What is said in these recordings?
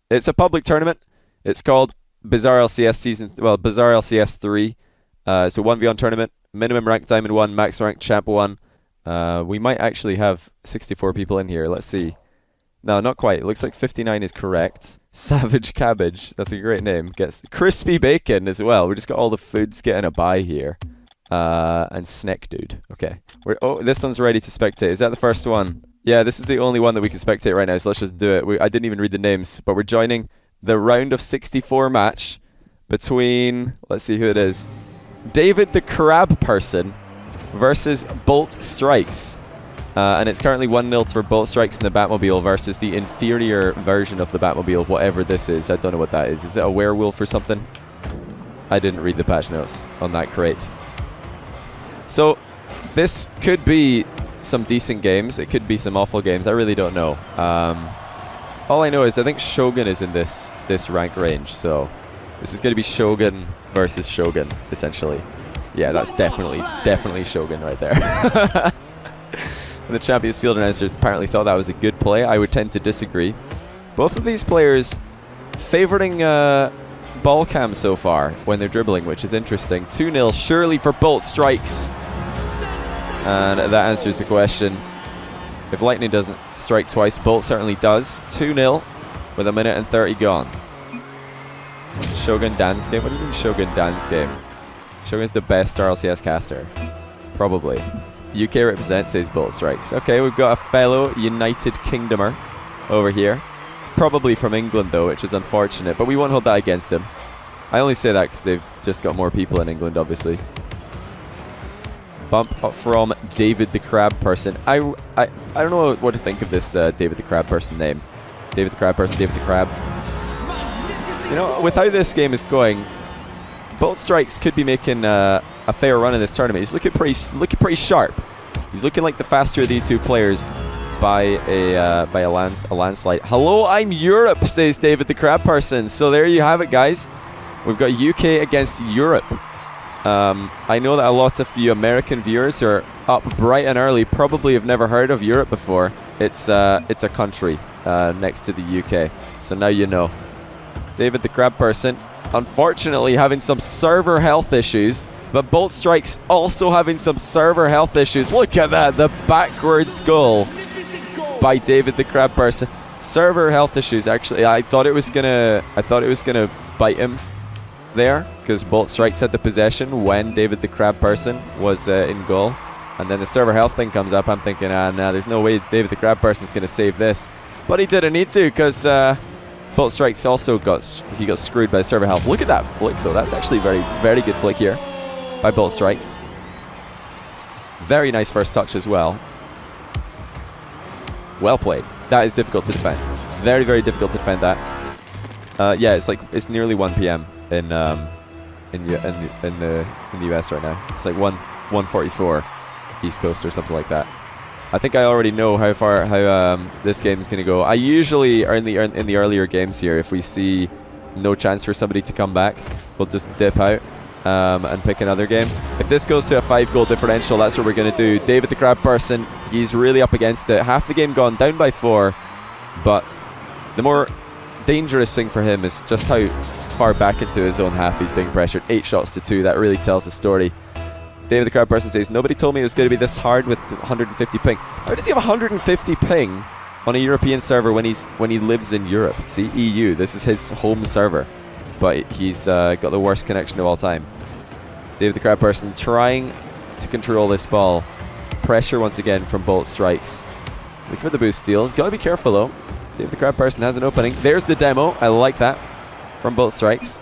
It's a public tournament. It's called BizarreLCS 3. It's a 1v1 tournament. Minimum rank Diamond 1, max rank Champ 1. We might actually have 64 people in here. Let's see. No, not quite. It looks like 59 is correct. Savage Cabbage. That's a great name. Gets Crispy Bacon as well. We just got all the foods getting a buy here. And Snack Dude. Okay. Oh, this one's ready to spectate. Is that the first one? Yeah, this is the only one that we can spectate right now, so let's just do it. I didn't even read the names, but we're joining the round of 64 match between, let's see who it is, David the Crab Person versus Bolt Strikes. And it's currently 1-0 for Bolt Strikes in the Batmobile versus the inferior version of the Batmobile, whatever this is. I don't know what that is. Is it a werewolf or something? I didn't read the patch notes on that crate. So, this could be some decent games. It could be some awful games. I really don't know. All I know is I think Shogun is in this rank range. So, this is going to be Shogun versus Shogun, essentially. Yeah, that's definitely Shogun right there. And the Champions Field announcers apparently thought that was a good play. I would tend to disagree. Both of these players favoring ball cam so far when they're dribbling, which is interesting. 2-0 surely for Bolt Strikes. And that answers the question. If Lightning doesn't strike twice, Bolt certainly does. 2-0 with 1:30 gone. Shogun dance game? What do you mean Shogun dance game? Shogun's the best RLCS caster. Probably. UK represent, says Bolt Strikes. Okay, we've got a fellow United Kingdomer over here. It's probably from England though, which is unfortunate, but we won't hold that against him. I only say that because they've just got more people in England, obviously. Bump up from David the Crab Person. I don't know what to think of this David the Crab Person name. David the Crab Person, David the Crab. You know, with how this game is going, Bolt Strikes could be making a fair run in this tournament. He's looking pretty sharp. He's looking like the faster of these two players by a landslide. Hello, I'm Europe, says David the Crab Person. So there you have it, guys. We've got UK against Europe. I know that a lot of you American viewers who are up bright and early probably have never heard of Europe before. It's a country next to the UK. So now you know. David the Crab Person, unfortunately having some server health issues, but Bolt Strikes also having some server health issues. Look at that, the backwards goal by David the Crab Person. Server health issues, actually. I thought it was gonna bite him there, because Bolt Strikes had the possession when David the Crab Person was in goal. And then the server health thing comes up. I'm thinking, nah, there's no way David the Crab Person's gonna save this. But he didn't need to, because Bolt Strikes also got screwed by the server health. Look at that flick though. That's actually very, very good flick here by Bolt Strikes. Very nice first touch as well. Well played. That is difficult to defend. Very, very difficult to defend that. Yeah, it's nearly 1 p.m. in the US right now. It's like 1:44 East Coast or something like that. I think I already know how this game is going to go. I usually are in the earlier games here. If we see no chance for somebody to come back, we'll just dip out and pick another game. If this goes to a 5-goal differential, that's what we're going to do. David the Crab Person, he's really up against it. Half the game gone, down by 4. But the more dangerous thing for him is just how far back into his own half he's being pressured. 8 shots to 2. That really tells the story. David the Crab Person says, nobody told me it was going to be this hard with 150 ping. How does he have 150 ping on a European server when he lives in Europe? See, EU, this is his home server. But he's got the worst connection of all time. David the Crab Person trying to control this ball. Pressure once again from Bolt Strikes. Look for the boost steal. He's got to be careful though. David the Crab Person has an opening. There's the demo. I like that from Bolt Strikes.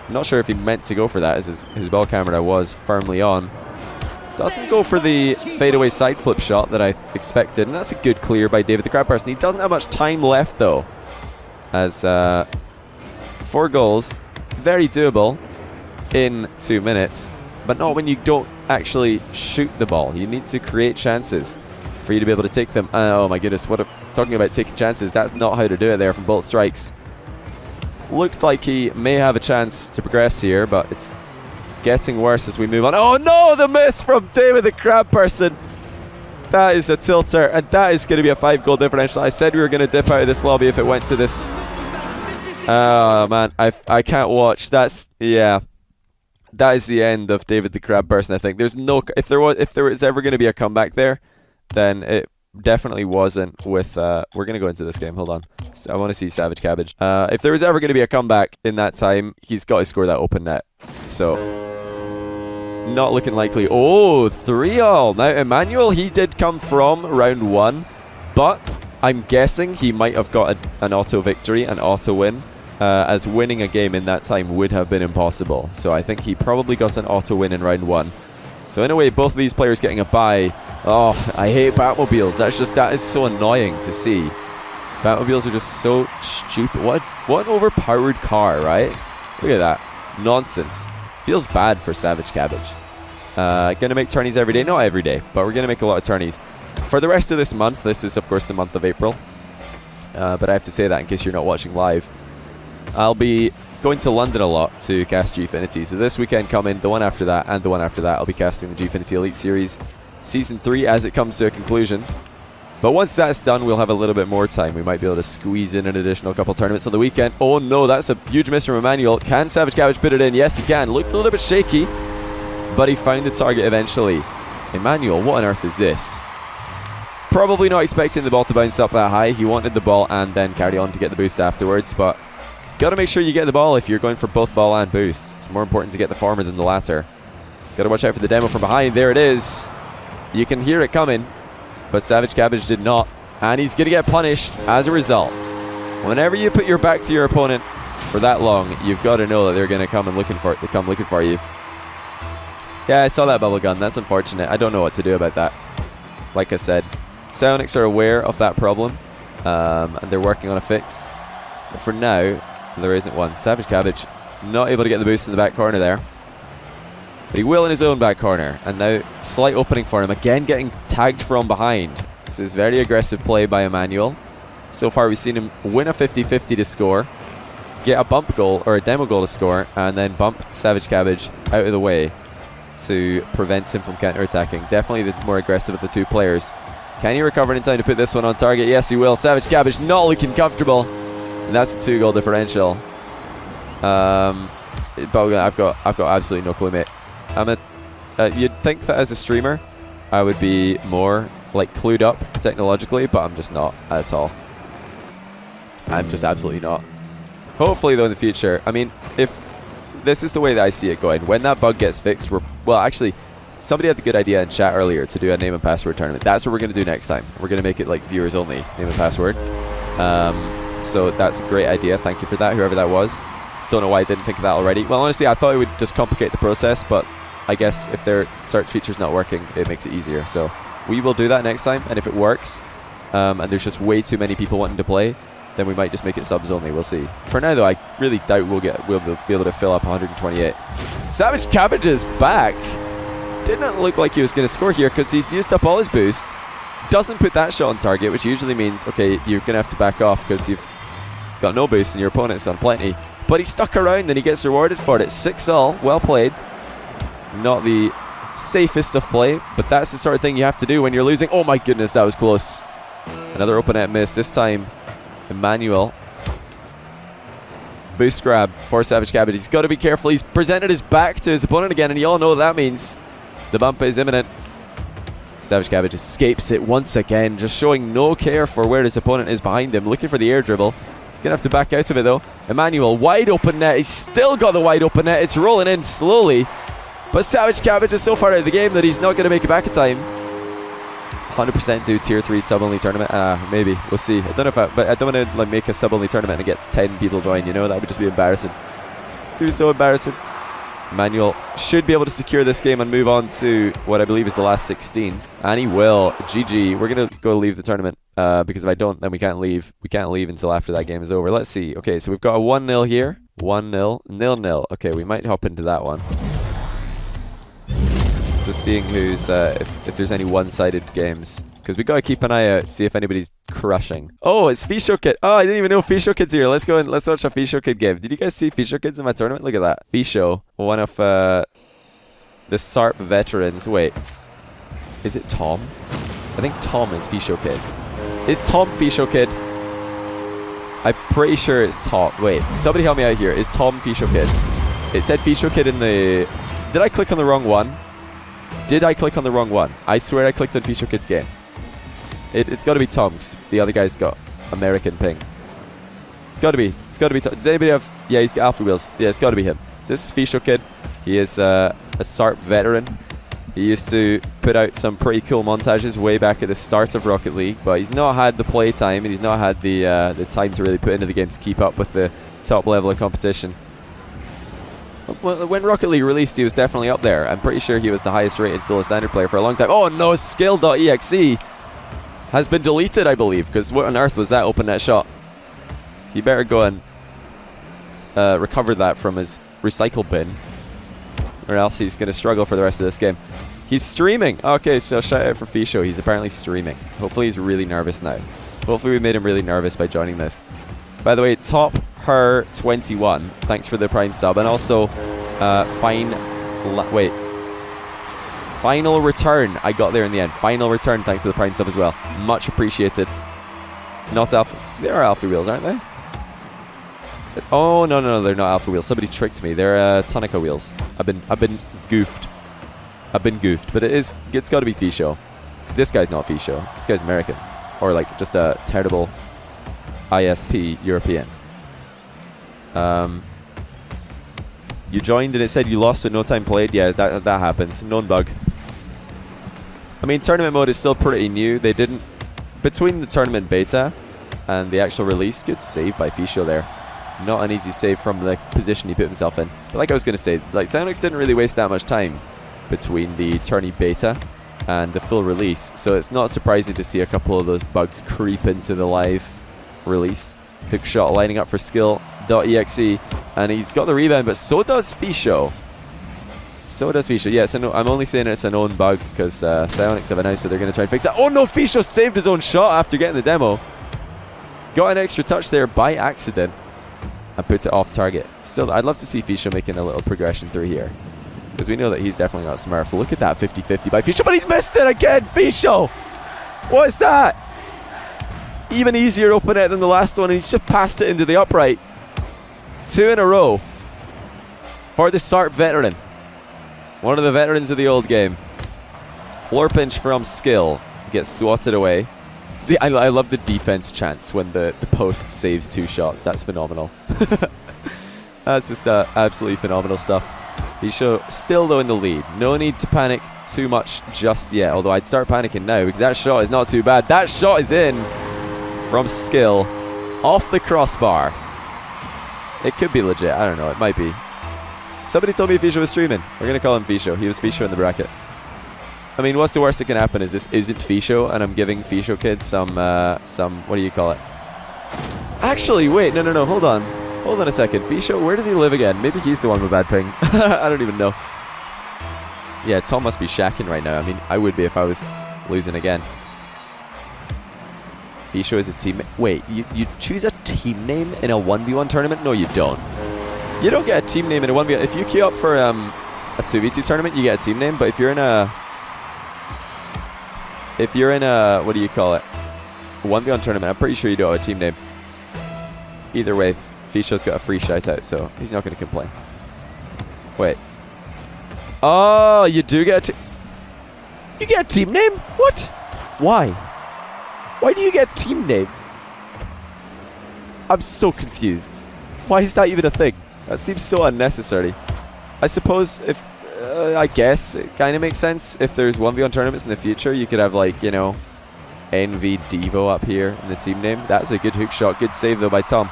I'm not sure if he meant to go for that, as his ball camera was firmly on. Doesn't go for the fadeaway side flip shot that I expected, and that's a good clear by David the Crab Person. He doesn't have much time left though, as 4 goals, very doable in 2 minutes, but not when you don't actually shoot the ball. You need to create chances for you to be able to take them. Oh my goodness, talking about taking chances, that's not how to do it there from Bolt Strikes. Looked like he may have a chance to progress here, but it's getting worse as we move on. Oh no, the miss from David the Crab Person. That is a tilter, and that is going to be a 5-goal differential. I said we were going to dip out of this lobby if it went to this Oh man, I can't watch. That's yeah. That is the end of David the Crab Person. I think there's no if there was ever going to be a comeback there, then it definitely wasn't with. We're gonna go into this game. Hold on. So I want to see Savage Cabbage. If there was ever going to be a comeback in that time, he's got to score that open net. So not looking likely. Oh, 3-all. Now Emmanuel, he did come from round 1, but I'm guessing he might have got an auto victory, an auto win. As winning a game in that time would have been impossible. So I think he probably got an auto win in round 1. So in a way, both of these players getting a bye. Oh, I hate Batmobiles. That is so annoying to see. Batmobiles are just so stupid. What an overpowered car, right? Look at that. Nonsense. Feels bad for Savage Cabbage. Gonna make tourneys every day. Not every day, but we're gonna make a lot of tourneys. For the rest of this month, this is of course the month of April. But I have to say that in case you're not watching live. I'll be going to London a lot to cast Gfinity. So this weekend coming, the one after that, and the one after that, I'll be casting the Gfinity Elite Series Season 3 as it comes to a conclusion. But once that's done, we'll have a little bit more time. We might be able to squeeze in an additional couple tournaments on the weekend. Oh no, that's a huge miss from Emmanuel. Can Savage Cabbage put it in? Yes, he can. Looked a little bit shaky, but he found the target eventually. Emmanuel, what on earth is this? Probably not expecting the ball to bounce up that high. He wanted the ball and then carry on to get the boost afterwards, but gotta make sure you get the ball if you're going for both ball and boost. It's more important to get the former than the latter. Gotta watch out for the demo from behind. There it is. You can hear it coming, but Savage Cabbage did not, and he's gonna get punished as a result. Whenever you put your back to your opponent for that long, you've got to know that they're gonna come and looking for you. Yeah, I saw that bubble gun. That's unfortunate. I don't know what to do about that. Like I said, Psionics are aware of that problem, and they're working on a fix. But for now, there isn't one. Savage Cabbage not able to get the boost in the back corner there. But he will in his own back corner. And now, slight opening for him. Again, getting tagged from behind. This is very aggressive play by Emmanuel. So far, we've seen him win a 50-50 to score, get a bump goal, or a demo goal to score, and then bump Savage Cabbage out of the way to prevent him from counter-attacking. Definitely the more aggressive of the two players. Can he recover in time to put this one on target? Yes, he will. Savage Cabbage not looking comfortable. And that's a 2-goal differential. But I've got absolutely no clue, mate. You'd think that as a streamer, I would be more like clued up technologically, but I'm just not at all. I'm just absolutely not. Hopefully, though, in the future, I mean, if this is the way that I see it going, when that bug gets fixed, well, actually, somebody had the good idea in chat earlier to do a name and password tournament. That's what we're going to do next time. We're going to make it like viewers only, name and password. So that's a great idea. Thank you for that, whoever that was. Don't know why I didn't think of that already. Well, honestly, I thought it would just complicate the process, but I guess if their search feature's not working, it makes it easier. So we will do that next time, and if it works, and there's just way too many people wanting to play, then we might just make it subs only. We'll see. For now, though, I really doubt we'll be able to fill up 128. Savage Cabbage is back. Did not look like he was going to score here because he's used up all his boost. Doesn't put that shot on target, which usually means, okay, you're going to have to back off because you've got no boost and your opponent's on plenty. But he stuck around and he gets rewarded for it. 6-all. Well played. Not the safest of play, but that's the sort of thing you have to do when you're losing. Oh my goodness, that was close. Another open net miss. This time, Emmanuel. Boost grab for Savage Cabbage. He's got to be careful. He's presented his back to his opponent again, and you all know what that means. The bump is imminent. Savage Cabbage escapes it once again, just showing no care for where his opponent is behind him, looking for the air dribble. He's going to have to back out of it, though. Emmanuel, wide open net. He's still got the wide open net. It's rolling in slowly. But Savage Cabbage is so far out of the game that he's not going to make it back in time. 100% do tier 3 sub-only tournament. Maybe. We'll see. I don't know if but I don't want to like make a sub-only tournament and get 10 people join, you know? That would just be embarrassing. It would be so embarrassing. Emmanuel should be able to secure this game and move on to what I believe is the last 16. And he will. GG. We're going to go leave the tournament because if I don't, then we can't leave. We can't leave until after that game is over. Let's see. Okay, so we've got a 1-0 here. 1-0. 0-0. Okay, we might hop into that one. Just seeing who's if there's any one-sided games, because we gotta keep an eye out, see if anybody's crushing. Oh, it's Fisho Kid. Oh, I didn't even know Fisho Kid's here. Let's go and let's watch a Fisho Kid game. Did you guys see Fisho Kids in my tournament? Look at that. Fisho, one of the SARP veterans. Wait, is it Tom? I think Tom is Fisho Kid. Is Tom Fisho Kid? I'm pretty sure it's Tom. Wait, somebody help me out here. Is Tom Fisho Kid? It said Fisho Kid in the... Did I click on the wrong one? Did I click on the wrong one? I swear I clicked on Fisho Kid's game. It's got to be Tom, 'cause the other guy's got American ping. It's got to be Tom. Does anybody have... Yeah, he's got alpha wheels. Yeah, it's got to be him. So this is Fisho Kid. He is a SARP veteran. He used to put out some pretty cool montages way back at the start of Rocket League, but he's not had the play time and he's not had the time to really put into the game to keep up with the top level of competition. When Rocket League released, he was definitely up there. I'm pretty sure he was the highest rated solo standard player for a long time. Oh no, skill.exe has been deleted, I believe, because what on earth was that open net shot? You better go and recover that from his recycle bin, or else he's going to struggle for the rest of this game. He's streaming. Okay, so shout out for Fisho. He's apparently streaming. Hopefully he's really nervous now. Hopefully we made him really nervous by joining this. By the way, Top Her 21, thanks for the Prime sub. And also, Final Return. I got there in the end. Final Return, thanks for the Prime sub as well. Much appreciated. Not alpha. They are alpha wheels, aren't they? Oh no, they're not alpha wheels. Somebody tricked me. They're Tonica wheels. I've been goofed. But it's got to be Fisho, because this guy's not Fisho. This guy's American, or like just a terrible ISP European. You joined and it said you lost with no time played. Yeah, that happens. Known bug. I mean, tournament mode is still pretty new. They didn't, between the tournament beta and the actual release. Good save by Fisho there. Not an easy save from the position he put himself in. But like I was going to say, like Psyonix didn't really waste that much time between the tourney beta and the full release, so it's not surprising to see a couple of those bugs creep into the live release. Hookshot lining up for skill.exe, and he's got the rebound, but so does Fisho. Yeah, so I'm only saying it's a known bug because Psyonix have announced that they're going to try and fix that. Oh no, Fisho saved his own shot after getting the demo. Got an extra touch there by accident and put it off target. Still, I'd love to see Fisho making a little progression through here, because we know that he's definitely not Smurf. Look at that 50-50 by Fisho, but he's missed it again! Fisho! What is that? Even easier open net than the last one, and he's just passed it into the upright. 2 in a row for the SARP veteran. One of the veterans of the old game. Floor pinch from skill. Gets swatted away. I love the defense chance when the post saves 2 shots. That's phenomenal. That's just absolutely phenomenal stuff. Fisho still though in the lead. No need to panic too much just yet, although I'd start panicking now because that shot is not too bad. That shot is in from skill off the crossbar. It could be legit. I don't know. It might be. Somebody told me Fisho was streaming. We're going to call him Fisho. He was Fisho in the bracket. I mean, what's the worst that can happen is this isn't Fisho and I'm giving Fisho Kid some, what do you call it? Actually, wait, no, hold on. Hold on a second. Fisho, where does he live again? Maybe he's the one with bad ping. I don't even know. Yeah, Tom must be shacking right now. I mean, I would be if I was losing again. Fisho is his teammate. Wait, you choose a team name in a 1v1 tournament? No, you don't. You don't get a team name in a 1v1. If you queue up for a 2v2 tournament, you get a team name. But if you're in a... what do you call it? A 1v1 tournament, I'm pretty sure you don't have a team name. Either way, Fisho's got a free shout out, so he's not going to complain. Wait. Oh, you do get you get a team name? What? Why? Why do you get a team name? I'm so confused. Why is that even a thing? That seems so unnecessary. I suppose if... I guess it kind of makes sense. If there's 1v1 tournaments in the future, you could have, like, you know, NV Devo up here in the team name. That's a good hook shot. Good save, though, by Tom.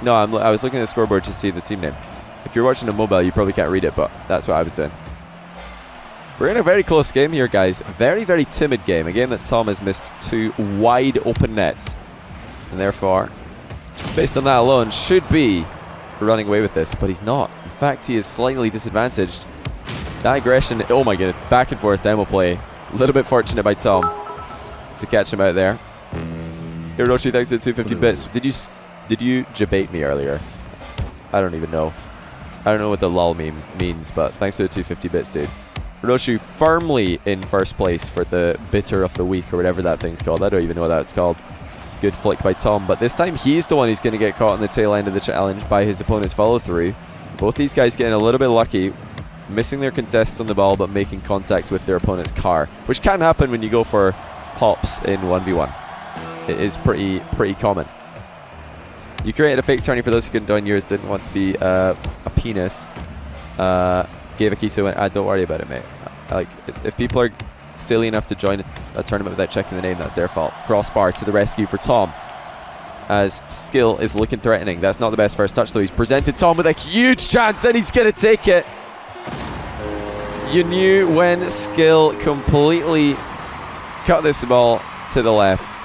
No, I was looking at the scoreboard to see the team name. If you're watching a mobile, you probably can't read it, but that's what I was doing. We're in a very close game here, guys. Very, very timid game. A game that Tom has missed 2 wide open nets. And therefore, just based on that alone, should be running away with this, but he's not. In fact, he is slightly disadvantaged. That aggression, oh my goodness, back and forth demo play. A little bit fortunate by Tom to catch him out there. Hiroshi, thanks to the 250 bits. Did you debate me earlier? I don't even know. I don't know what the lol memes means, but thanks for the 250 bits, dude. Hiroshi firmly in first place for the bitter of the week or whatever that thing's called. I don't even know what that's called. Good flick by Tom, but this time he's the one who's going to get caught on the tail end of the challenge by his opponent's follow-through. Both these guys getting a little bit lucky, missing their contests on the ball, but making contact with their opponent's car, which can happen when you go for hops in 1v1. It is pretty common. You created a fake tourney for those who couldn't join yours, didn't want to be a penis. Gave a key so went, don't worry about it, mate. Like, if people are silly enough to join a tournament without checking the name, that's their fault. Crossbar to the rescue for Tom, as Skill is looking threatening. That's not the best first touch though. He's presented Tom with a huge chance and he's going to take it. You knew when Skill completely cut this ball to the left,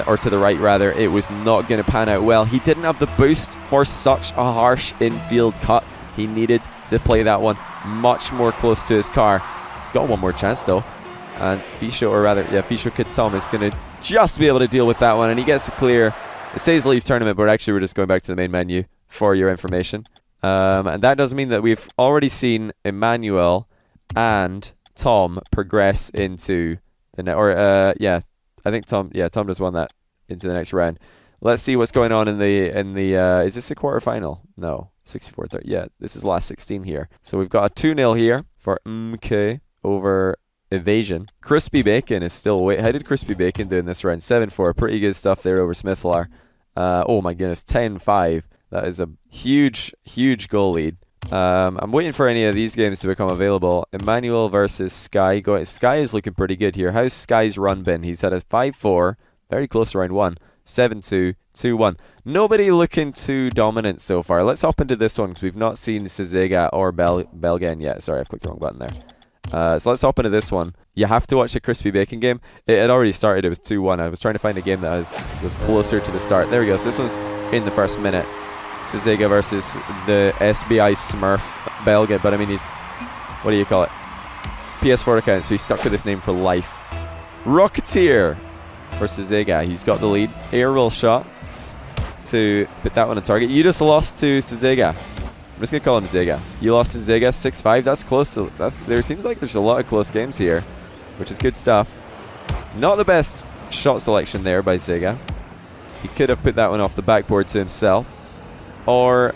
or to the right rather, it was not going to pan out well. He didn't have the boost for such a harsh infield cut. He needed to play that one much more close to his car. He's got one more chance though. And Fisho, or rather, yeah, Fisho Kid Tom is going to just be able to deal with that one, and he gets to clear. It says leave tournament, but actually we're just going back to the main menu for your information. And that does mean that we've already seen Emmanuel and Tom progress into the yeah, I think Tom just won that into the next round. Let's see what's going on in the is this a quarterfinal? No, 64-30. Yeah, this is last 16 here. So we've got a 2-0 here for MK over Evasion. Crispy Bacon is still away. How did Crispy Bacon do in this round? 7-4. Pretty good stuff there over Smithlar. Oh my goodness, 10-5. That is a huge goal lead. I'm waiting for any of these games to become available. Emmanuel versus Sky. Sky is looking pretty good here. How's Sky's run been? He's had a 5-4. Very close to round 1. 7-2. 2-1. Nobody looking too dominant so far. Let's hop into this one because we've not seen Sazega or Belgen yet. Sorry, I clicked the wrong button there. So let's hop into this one. You have to watch a Crispy Bacon game. It had already started. It was 2-1. I was trying to find a game that was closer to the start. There we go. So this one's in the first minute. Sazega versus the SBI Smurf Belgen. But I mean, he's... What do you call it? PS4 account. So he's stuck with this name for life. Rocketeer for Sazega. He's got the lead. Air roll shot to put that one on target. You just lost to Sazega. I'm just going to call him Zega. You lost to Zega 6-5. That's close. There seems like there's a lot of close games here, which is good stuff. Not the best shot selection there by Zega. He could have put that one off the backboard to himself, or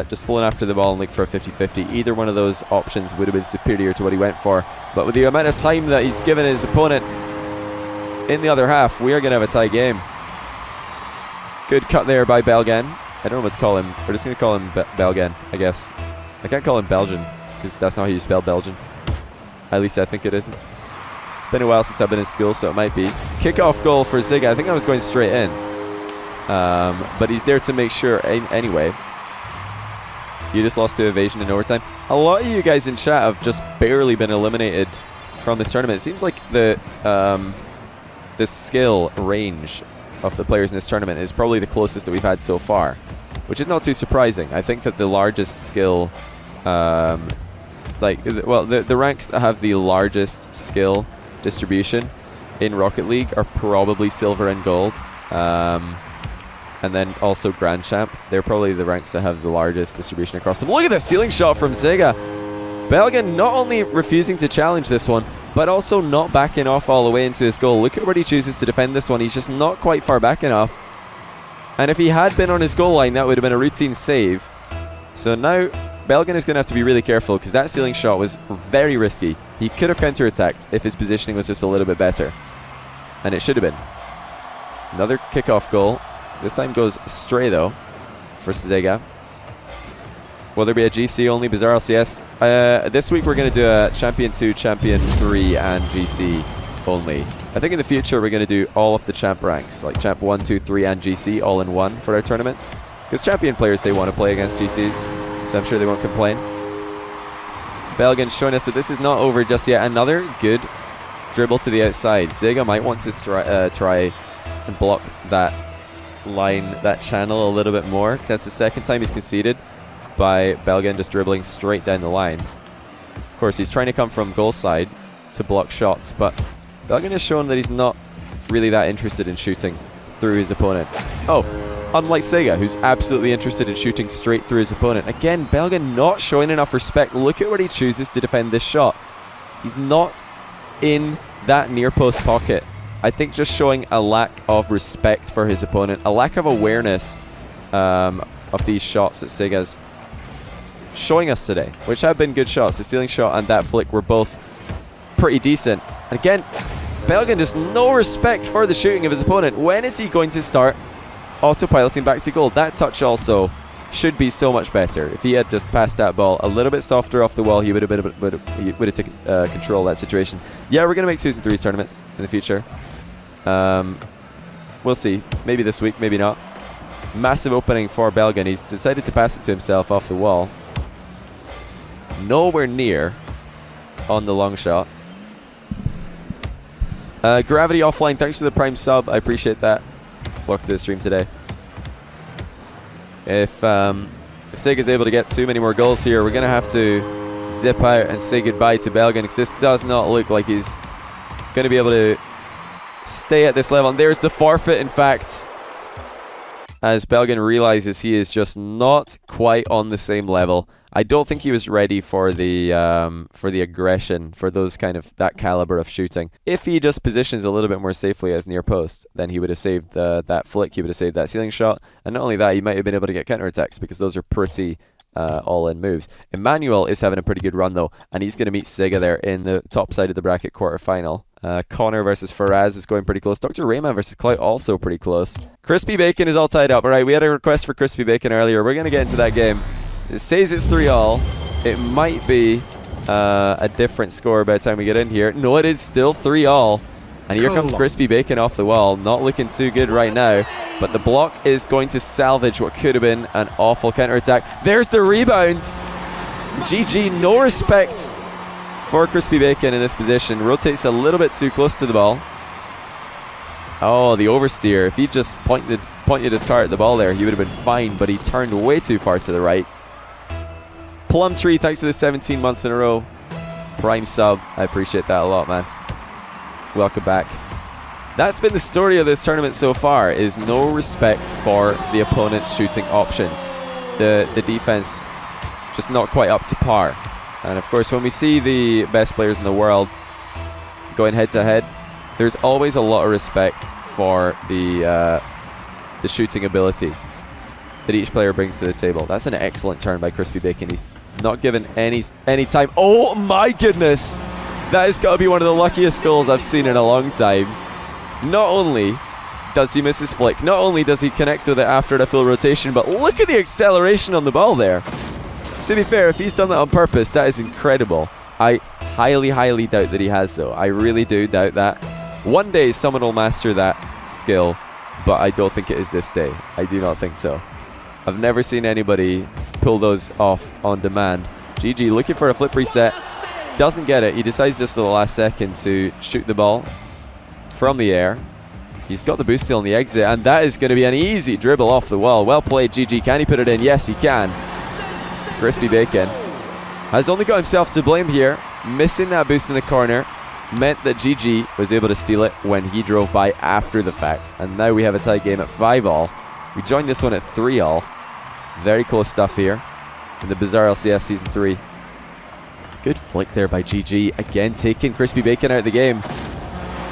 just fallen after the ball and looked for a 50-50. Either one of those options would have been superior to what he went for. But with the amount of time that he's given his opponent in the other half, we are going to have a tie game. Good cut there by Belgen. I don't know what to call him. We're just going to call him Belgen, I guess. I can't call him Belgian, because that's not how you spell Belgian. At least I think it isn't. Been a while since I've been in school, so it might be. Kickoff goal for Ziga. I think I was going straight in. But he's there to make sure anyway. You just lost to Evasion in overtime. A lot of you guys in chat have just barely been eliminated from this tournament. It seems like the skill range of the players in this tournament is probably the closest that we've had so far, which is not too surprising. I think that the largest skill, the ranks that have the largest skill distribution in Rocket League are probably Silver and Gold, and then also Grand Champ. They're probably the ranks that have the largest distribution across them. Look at the ceiling shot from Zega. Belgen not only refusing to challenge this one, but also not backing off all the way into his goal. Look at where he chooses to defend this one. He's just not quite far back enough. And if he had been on his goal line, that would have been a routine save. So now Belgen is going to have to be really careful, because that ceiling shot was very risky. He could have counter-attacked if his positioning was just a little bit better. And it should have been. Another kickoff goal. This time goes stray, though, for Zega. Will there be a GC only BizarreLCS? This week we're going to do a Champion 2, Champion 3, and GC only. I think in the future we're going to do all of the champ ranks, like Champ 1, 2, 3, and GC all in one for our tournaments. Because Champion players, they want to play against GCs, so I'm sure they won't complain. Belgen showing us that this is not over just yet. Another good dribble to the outside. Zega might want to try and block that line, that channel a little bit more, because that's the second time he's conceded by Belgen just dribbling straight down the line. Of course, he's trying to come from goal side to block shots, but Belgen has shown that he's not really that interested in shooting through his opponent. Oh, unlike Sega, who's absolutely interested in shooting straight through his opponent. Again, Belgen not showing enough respect. Look at where he chooses to defend this shot. He's not in that near post pocket. I think just showing a lack of respect for his opponent, a lack of awareness of these shots that Sega's showing us today, which have been good shots. The ceiling shot and that flick were both pretty decent. And again, Belgian just no respect for the shooting of his opponent. When is he going to start autopiloting back to goal? That touch also should be so much better. If he had just passed that ball a little bit softer off the wall, he would have taken control of that situation. Yeah, we're going to make 2s and 3s tournaments in the future. We'll see. Maybe this week, maybe not. Massive opening for Belgian. He's decided to pass it to himself off the wall. Nowhere near on the long shot. Gravity Offline, thanks for the Prime sub. I appreciate that. Welcome to the stream today. If Sega's able to get too many more goals here, we're going to have to dip out and say goodbye to Belgian, because this does not look like he's going to be able to stay at this level. And there's the forfeit, in fact, as Belgian realizes he is just not quite on the same level. I don't think he was ready for the aggression, for those that caliber of shooting. If he just positions a little bit more safely as near post, then he would have saved that flick, he would have saved that ceiling shot, and not only that, he might have been able to get counterattacks, because those are pretty all-in moves. Emmanuel is having a pretty good run though, and he's going to meet Sega there in the top side of the bracket quarterfinal. Connor versus Faraz is going pretty close. Dr. Rayman versus Clout also pretty close. Crispy Bacon is all tied up. Alright, we had a request for Crispy Bacon earlier. We're going to get into that game. It says it's 3-all. It might be a different score by the time we get in here. No, it is still 3-all. And here comes Crispy Bacon off the wall. Not looking too good right now. But the block is going to salvage what could have been an awful counterattack. There's the rebound. GG, no respect for Crispy Bacon in this position. Rotates a little bit too close to the ball. Oh, the oversteer. If he just pointed his car at the ball there, he would have been fine. But he turned way too far to the right. Plumtree, thanks for the 17 months in a row. Prime sub. I appreciate that a lot, man. Welcome back. That's been the story of this tournament so far, is no respect for the opponent's shooting options. The defense just not quite up to par. And of course, when we see the best players in the world going head to head, there's always a lot of respect for the shooting ability that each player brings to the table. That's an excellent turn by Crispy Bacon. He's not given any time. Oh my goodness! That has got to be one of the luckiest goals I've seen in a long time. Not only does he miss his flick, not only does he connect with it after the full rotation, but look at the acceleration on the ball there. To be fair, if he's done that on purpose, that is incredible. I highly, highly doubt that he has, though. I really do doubt that. One day someone will master that skill, but I don't think it is this day. I do not think so. I've never seen anybody pull those off on demand. GG looking for a flip reset. Doesn't get it. He decides just at the last second to shoot the ball from the air. He's got the boost steal on the exit, and that is going to be an easy dribble off the wall. Well played, GG. Can he put it in? Yes, he can. Crispy Bacon has only got himself to blame here. Missing that boost in the corner meant that GG was able to steal it when he drove by after the fact. And now we have a tight game at 5-all. We joined this one at 3-all. Very close stuff here in the BizarreLCS Season 3. Good flick there by GG. Again, taking Crispy Bacon out of the game.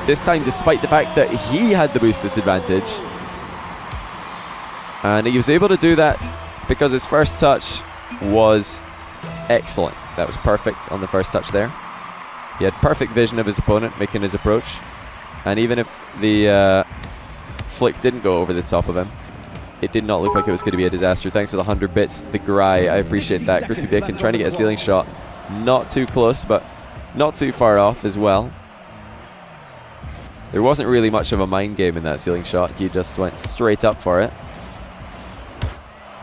This time despite the fact that he had the boost disadvantage. And he was able to do that because his first touch was excellent. That was perfect on the first touch there. He had perfect vision of his opponent making his approach. And even if the flick didn't go over the top of him, it did not look like it was going to be a disaster. Thanks for the 100 bits, the Gry. I appreciate that. Crispy Bacon trying to get a ceiling shot. Not too close, but not too far off as well. There wasn't really much of a mind game in that ceiling shot. He just went straight up for it.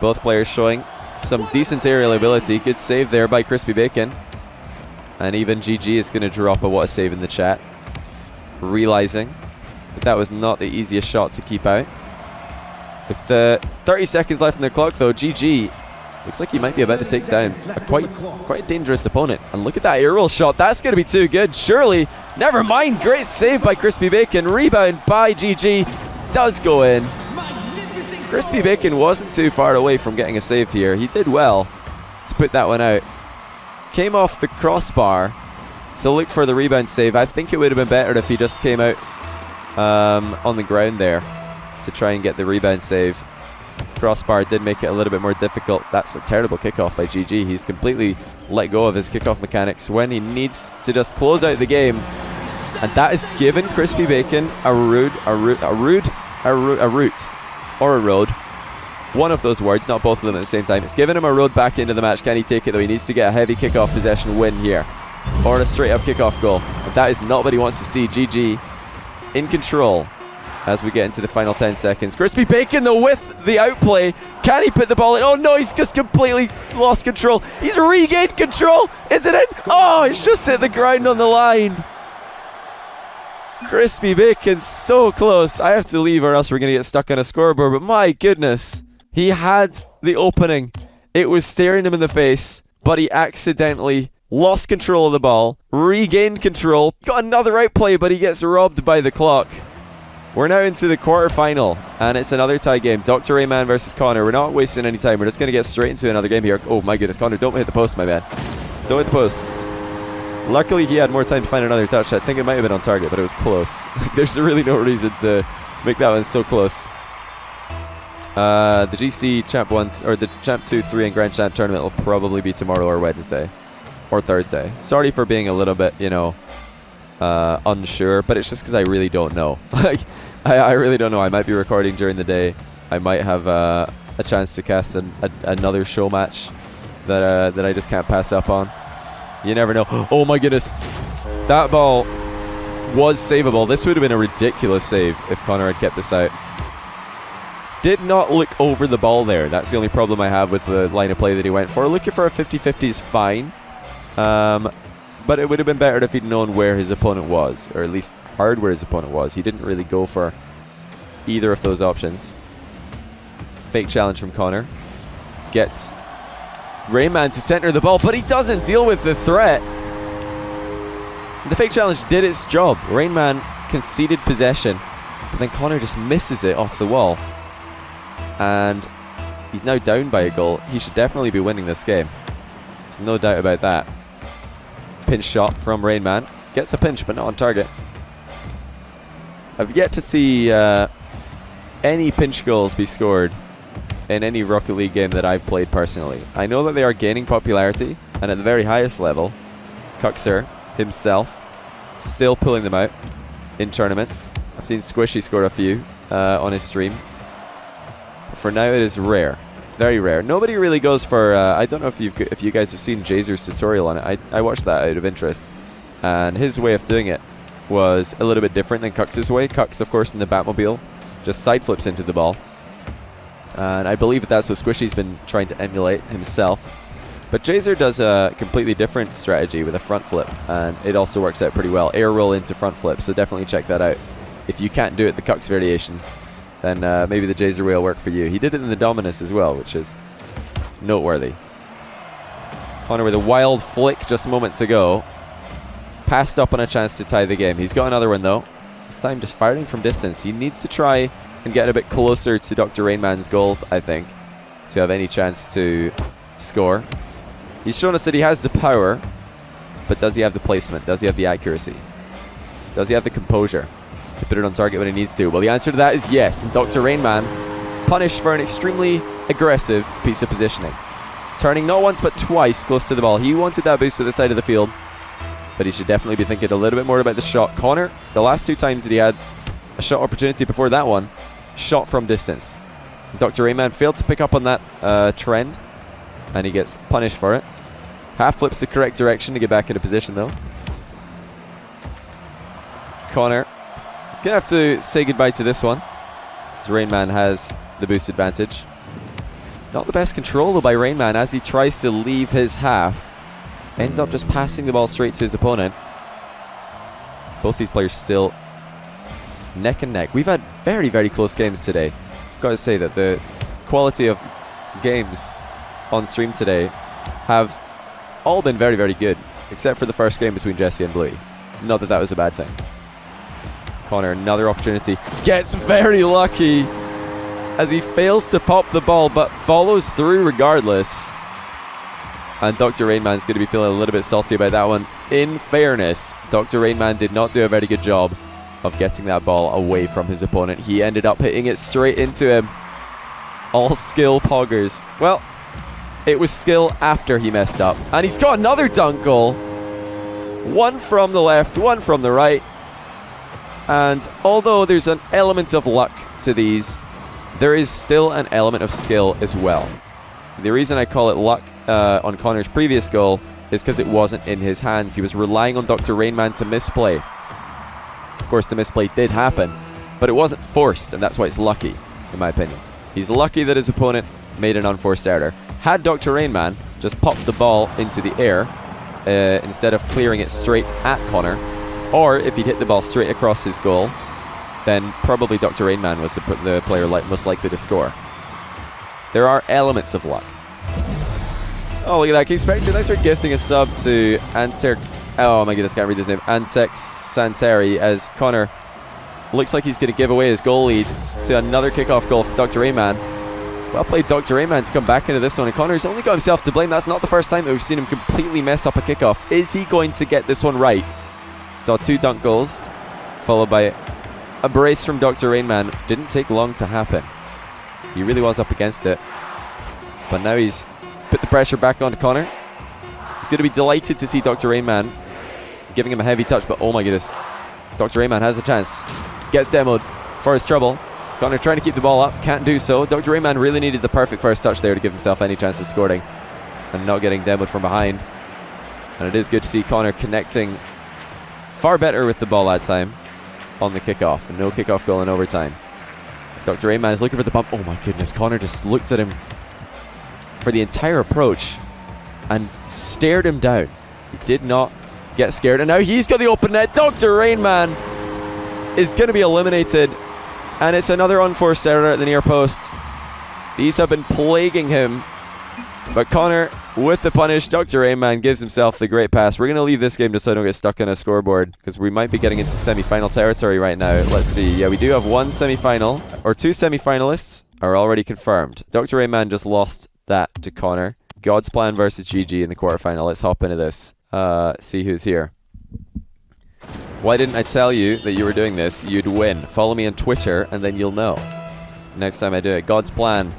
Both players showing some decent aerial ability. Good save there by Crispy Bacon. And even GG is going to drop a what a save in the chat, realizing that was not the easiest shot to keep out. With 30 seconds left in the clock though, GG looks like he might be about to take down a quite dangerous opponent. And look at that aerial shot. That's going to be too good. Surely. Never mind. Great save by Crispy Bacon. Rebound by GG. Does go in. Crispy Bacon wasn't too far away from getting a save here. He did well to put that one out. Came off the crossbar to look for the rebound save. I think it would have been better if he just came out on the ground there to try and get the rebound save. Crossbar did make it a little bit more difficult. That's a terrible kickoff by GG. He's completely let go of his kickoff mechanics when he needs to just close out the game. And that has given Crispy Bacon a route. One of those words, not both of them at the same time. It's given him a road back into the match. Can he take it though? He needs to get a heavy kickoff possession win here, or a straight up kickoff goal. And that is not what he wants to see. GG in control as we get into the final 10 seconds. Crispy Bacon though with the outplay. Can he put the ball in? Oh no, he's just completely lost control. He's regained control. Is it in? Oh, it's just hit the ground on the line. Crispy Bacon so close. I have to leave or else we're going to get stuck on a scoreboard, but my goodness. He had the opening. It was staring him in the face, but he accidentally lost control of the ball, regained control, got another outplay, but he gets robbed by the clock. We're now into the quarterfinal, and it's another tie game. Dr. Rayman versus Connor. We're not wasting any time. We're just going to get straight into another game here. Oh my goodness, Connor, don't hit the post, my man. Don't hit the post. Luckily, he had more time to find another touch. I think it might have been on target, but it was close. There's really no reason to make that one so close. The GC Champ 1, or the Champ 2, 3 and Grand Champ tournament will probably be tomorrow or Wednesday. Or Thursday. Sorry for being a little bit, unsure, but it's just because I really don't know. Like, I really don't know. I might be recording during the day. I might have a chance to cast another show match that I just can't pass up on. You never know. Oh my goodness. That ball was savable. This would have been a ridiculous save if Connor had kept this out. Did not look over the ball there. That's the only problem I have with the line of play that he went for. Looking for a 50-50 is fine. But it would have been better if he'd known where his opponent was, or at least heard where his opponent was. He didn't really go for either of those options. Fake challenge from Connor. Gets Rayman to center the ball, but he doesn't deal with the threat. The fake challenge did its job. Rayman conceded possession, but then Connor just misses it off the wall. And he's now down by a goal. He should definitely be winning this game. There's no doubt about that. Pinch shot from Rainman. Gets a pinch, but not on target. I've yet to see any pinch goals be scored in any Rocket League game that I've played personally. I know that they are gaining popularity, and at the very highest level, Cuxer himself still pulling them out in tournaments. I've seen Squishy score a few on his stream. For now, it is rare. Very rare. Nobody really goes for... I don't know if you guys have seen Jazer's tutorial on it. I watched that out of interest. And his way of doing it was a little bit different than Cux's way. Cux, of course, in the Batmobile, just side flips into the ball. And I believe that that's what Squishy's been trying to emulate himself. But Jazer does a completely different strategy with a front flip. And it also works out pretty well. Air roll into front flip. So definitely check that out. If you can't do it the Cux variation, then maybe the Jazer way will work for you. He did it in the Dominus as well, which is noteworthy. Connor with a wild flick just moments ago. Passed up on a chance to tie the game. He's got another one though. This time just firing from distance. He needs to try and get a bit closer to Dr. Rainman's goal, I think, to have any chance to score. He's shown us that he has the power, but does he have the placement? Does he have the accuracy? Does he have the composure to put it on target when he needs to? Well, the answer to that is yes. And Dr. Rainman punished for an extremely aggressive piece of positioning. Turning not once but twice close to the ball. He wanted that boost to the side of the field, but he should definitely be thinking a little bit more about the shot. Connor, the last two times that he had a shot opportunity before that one, shot from distance. Dr. Rayman failed to pick up on that trend, and he gets punished for it. Half flips the correct direction to get back into position though. Connor gonna have to say goodbye to this one, as Rainman has the boost advantage. Not the best control though by Rainman as he tries to leave his half. Ends up just passing the ball straight to his opponent. Both these players still neck and neck. We've had very, very close games today. Got to say that the quality of games on stream today have all been very, very good, except for the first game between Jesse and Bluey. Not that that was a bad thing. Connor, another opportunity. Gets very lucky as he fails to pop the ball, but follows through regardless. And Dr. Rainman's going to be feeling a little bit salty about that one. In fairness, Dr. Rainman did not do a very good job of getting that ball away from his opponent. He ended up hitting it straight into him. All skill poggers. Well, it was skill after he messed up. And he's got another dunk goal. One from the left, one from the right. And although there's an element of luck to these, there is still an element of skill as well. The reason I call it luck on Connor's previous goal is because it wasn't in his hands. He was relying on Dr. Rainman to misplay. Of course, the misplay did happen, but it wasn't forced, and that's why it's lucky, in my opinion. He's lucky that his opponent made an unforced error. Had Dr. Rainman just popped the ball into the air instead of clearing it straight at Connor, or if he'd hit the ball straight across his goal, then probably Dr. Rainman was the player most likely to score. There are elements of luck. Oh, look at that. K-Spectre, thanks for gifting a sub to oh my goodness, can't read his name. Antex Santeri, as Connor looks like he's going to give away his goal lead to another kickoff goal from Dr. Rayman. Well played, Dr. Rayman, to come back into this one. And Connor's only got himself to blame. That's not the first time that we've seen him completely mess up a kickoff. Is he going to get this one right? Saw 2 dunk goals, followed by a brace from Dr. Rainman. Didn't take long to happen. He really was up against it. But now he's put the pressure back onto Connor. He's going to be delighted to see Dr. Rainman giving him a heavy touch, but oh my goodness. Dr. Rainman has a chance. Gets demoed for his trouble. Connor trying to keep the ball up. Can't do so. Dr. Rainman really needed the perfect first touch there to give himself any chance of scoring and not getting demoed from behind. And it is good to see Connor connecting far better with the ball that time on the kickoff. No kickoff goal in overtime. Dr. Rainman is looking for the bump. Oh my goodness. Connor just looked at him for the entire approach and stared him down. He did not get scared, and now he's got the open net. Dr. Rainman is going to be eliminated, and it's another unforced error at the near post. These have been plaguing him, but Connor with the punish. Dr. Rainman gives himself the great pass. We're going to leave this game just so I don't get stuck on a scoreboard, because we might be getting into semi-final territory right now. Let's see. Yeah, we do have one semi-final, or 2 semi-finalists are already confirmed. Dr. Rainman just lost that to Connor. God's Plan versus GG in the quarterfinal. Let's hop into this. See who's here. Why didn't I tell you that you were doing this? You'd win. Follow me on Twitter and then you'll know next time I do it. God's Plan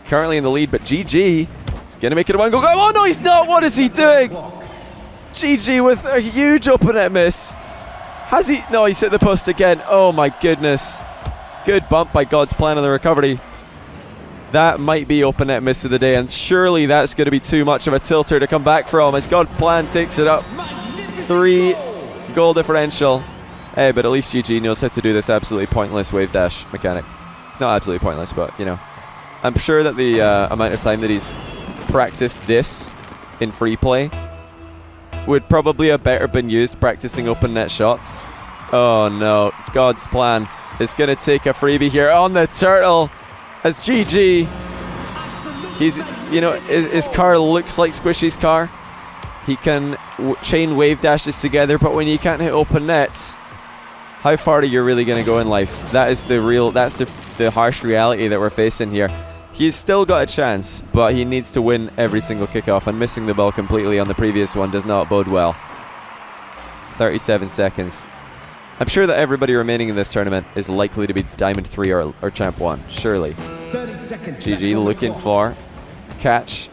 currently in the lead, but GG is going to make it a 1 goal. Oh no, he's not. What is he doing? GG with a huge open net miss. Has he? No, he's hit the post again. Oh my goodness. Good bump by God's Plan on the recovery. That might be open net miss of the day, and surely that's going to be too much of a tilter to come back from as God Plan takes it up. 3 goal differential. Hey, but at least GG knows how to do this absolutely pointless wave dash mechanic. It's not absolutely pointless, but you know. I'm sure that the amount of time that he's practiced this in free play would probably have better been used practicing open net shots. Oh no, God's Plan is going to take a freebie here on the turtle. As GG, he's, you know, his car looks like Squishy's car. He can chain wave dashes together, but when you can't hit open nets, how far are you really going to go in life? That is that's the harsh reality that we're facing here. He's still got a chance, but he needs to win every single kickoff, and missing the ball completely on the previous one does not bode well. 37 seconds. I'm sure that everybody remaining in this tournament is likely to be Diamond 3 or Champ 1, surely. GG looking for catch,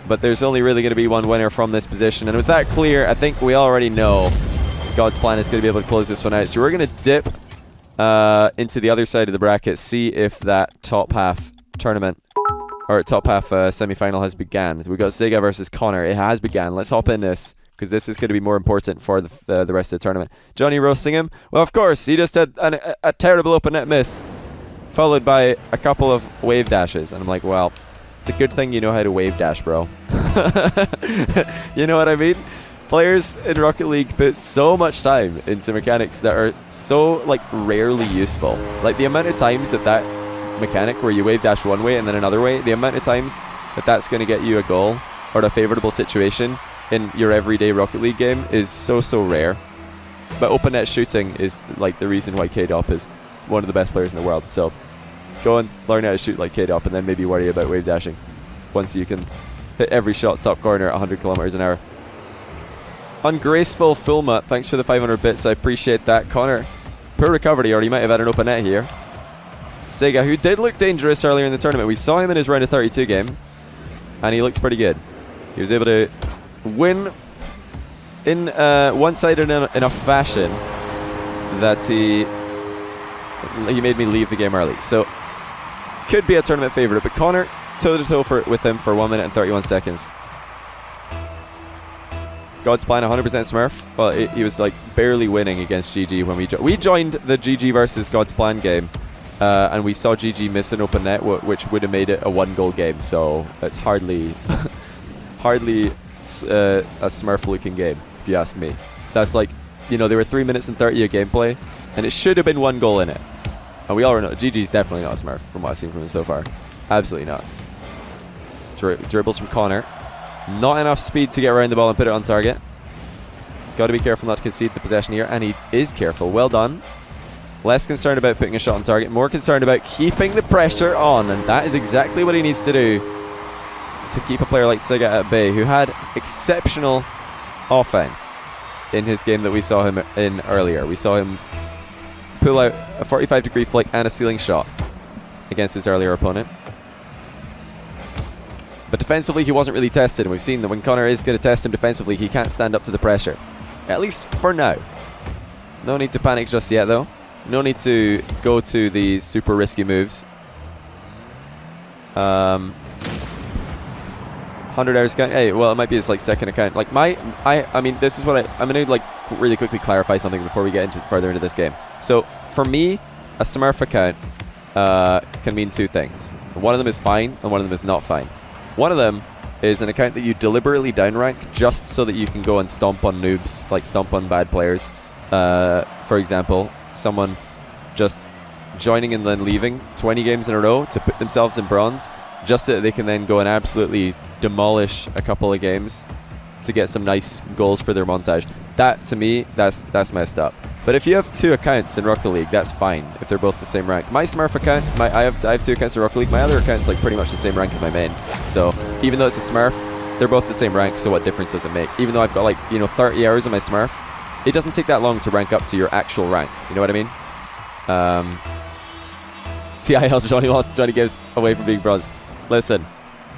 but there's only really going to be one winner from this position, and with that clear, I think we already know God's Plan is going to be able to close this one out. So we're going to dip into the other side of the bracket, see if that top half tournament, or top half semi-final has began. So we got Sega versus Connor. It has began. Let's hop in this, because this is going to be more important for the rest of the tournament. Johnny roasting him? Well, of course, he just had a terrible open net miss, followed by a couple of wave dashes. And I'm like, well, it's a good thing you know how to wave dash, bro. You know what I mean? Players in Rocket League put so much time into mechanics that are so, like, rarely useful. Like, the amount of times that mechanic where you wave dash one way and then another way, the amount of times that's going to get you a goal or a favorable situation in your everyday Rocket League game is so rare. But open net shooting is like the reason why K-Dop is one of the best players in the world. So go and learn how to shoot like K-Dop, and then maybe worry about wave dashing once you can hit every shot top corner at 100 kilometers an hour. Ungraceful Fulma, thanks for the 500 bits. I appreciate that. Connor Poor recovery, or he might have had an open net here. Sega, who did look dangerous earlier in the tournament. We saw him in his round of 32 game, and he looks pretty good. He was able to win in one-sided enough fashion that he made me leave the game early. So, could be a tournament favourite, but Connor toe-to-toe with him for 1 minute and 31 seconds. God's Plan 100% Smurf. Well, he was like barely winning against GG when we joined the GG versus God's Plan game, and we saw GG miss an open net, which would have made it a 1-goal game. So it's hardly a Smurf-looking game, if you ask me. That's like, you know, there were 3 minutes and 30 of gameplay, and it should have been 1 goal in it. And we already know GG's definitely not a Smurf from what I've seen from him so far. Absolutely not. Dribbles from Connor. Not enough speed to get around the ball and put it on target. Got to be careful not to concede the possession here, and he is careful. Well done. Less concerned about putting a shot on target, more concerned about keeping the pressure on, and that is exactly what he needs to do to keep a player like Siga at bay, who had exceptional offense in his game that we saw him in earlier. We saw him pull out a 45-degree flick and a ceiling shot against his earlier opponent. But defensively, he wasn't really tested, and we've seen that when Connor is going to test him defensively, he can't stand up to the pressure. At least for now. No need to panic just yet, though. No need to go to the super risky moves. 100 hours account. Hey, well, it might be his like second account. Like I mean, this is what I'm going to like really quickly clarify something before we get further into this game. So for me, a Smurf account can mean two things. One of them is fine, and one of them is not fine. One of them is an account that you deliberately downrank just so that you can go and stomp on noobs, like stomp on bad players. For example, someone just joining and then leaving 20 games in a row to put themselves in bronze, just so that they can then go and absolutely demolish a couple of games to get some nice goals for their montage. That, to me, that's messed up. But if you have two accounts in Rocket League, that's fine if they're both the same rank. My Smurf account, I have two accounts in Rocket League. My other account's like pretty much the same rank as my main. So even though it's a Smurf, they're both the same rank, so what difference does it make? Even though I've got like, 30 hours on my Smurf, it doesn't take that long to rank up to your actual rank. You know what I mean? TIL Johnny lost 20 games away from being bronze. Listen,